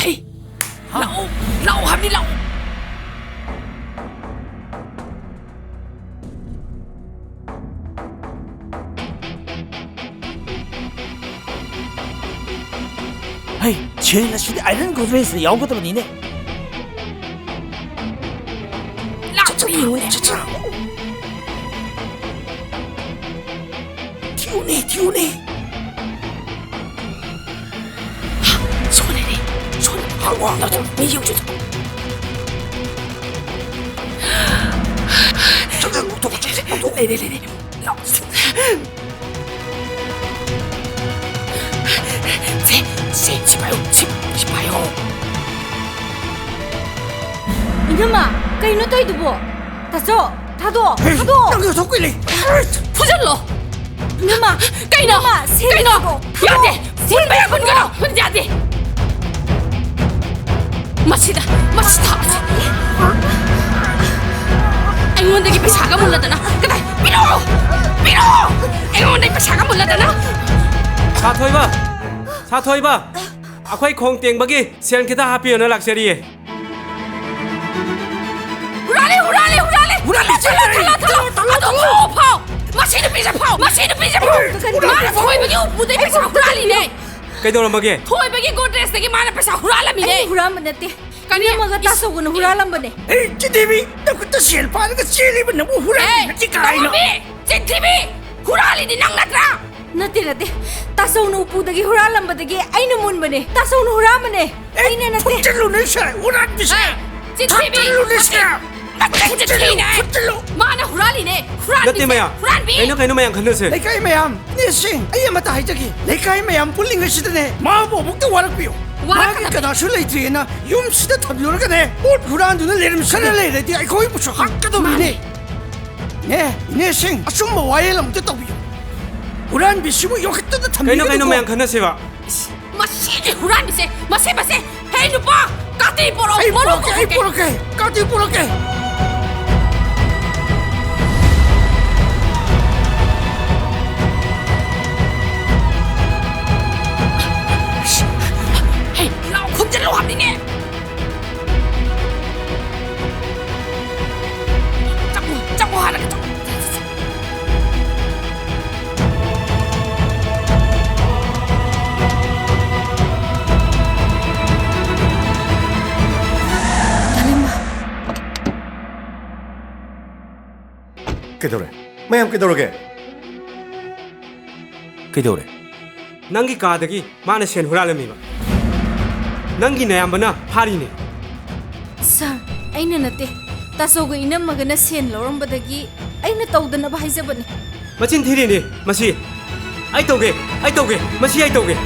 Hey, lau hàm đi lau. Hey, chuyện là chuyện iron goddess yếu của tụi mình nè. Lau nhiều nè. Thiếu nè. Xuống này đi, xuống. Lau cho mấy yêu cho. Đây. Lau. Chị 봐요. 이놈아, 까이노 떠이도 뭐? 다소. Đừng có quỷ lì. 부절로. 이놈아, 까이노. 야돼. 불매야 분가로. 야돼. 마시다. 앵원대기 배사가 몰라다나. 그래. 밀어. 앵원대기 배사가 몰라다나. 사토이바. 아ኳ이 콩땡 바기 시안 기타 하피어나 락셔리. 후라리. 탈라. 파오. 마시는 비자 파오. 마나 토이백이 무대 배사 후라리네. 그이도록 바기. 토이백이 고드레스기 마나 배사 후라라미네. 후라만 냈대. 이놈아가 따서고는 후라란번에. Ê, chị TV, đâu có tao xỉn phá cái xe đi mà nó mua hú ra. Chị cài nó. 찐TV 후라리니 낭나트라. 나때. 따서오는 우pu다기 후라란번데기 아이는 문번에. 따서오는 후라만에. 아이는 나때. Thật luôn đấy sao, hú ra đi sao. 찐TV Thật luôn đấy sao. 찐TV네. 마나 후라리네. 나때 마야. 후란비. kaino mayang khanase. Lấy cái mày am, nè sinh, ai mà tài cho kì. Lấy cái mày am, pulling cái gì đó nè. Mà bộ bốc tao warak biu. Mà cái cái đó xử lý chuyện na, yum gì đó thầm luôn cái nè. Bút hú ra nó lấy sao lấy đấy thì ai coi bút sao hắc cái đó nè. Nè sinh, asum mà wae làm cho tao biu. Hú ra bị xíu yêu cái đó thầm. kaino mayang khanase ba. 마시지 후란비세. 마세. 헤이 누빠. 까띠 보러. Ai bolo cái, cái gì bolo cái. 헤이 라오 군절로 합니네. 자꾸 하라 그 좀. Kedore. Mayam kedoroge. 그이도래. 난기 가득이 마나 시안 후랄람이바. 난기 내암바나 파리네. Sir, aina nate. Tasogo inamaga na sen lorombadagi. Aina tawdana ba haizabani. 마친 티리니 마시. 아이 또게. 마시 아이 또게.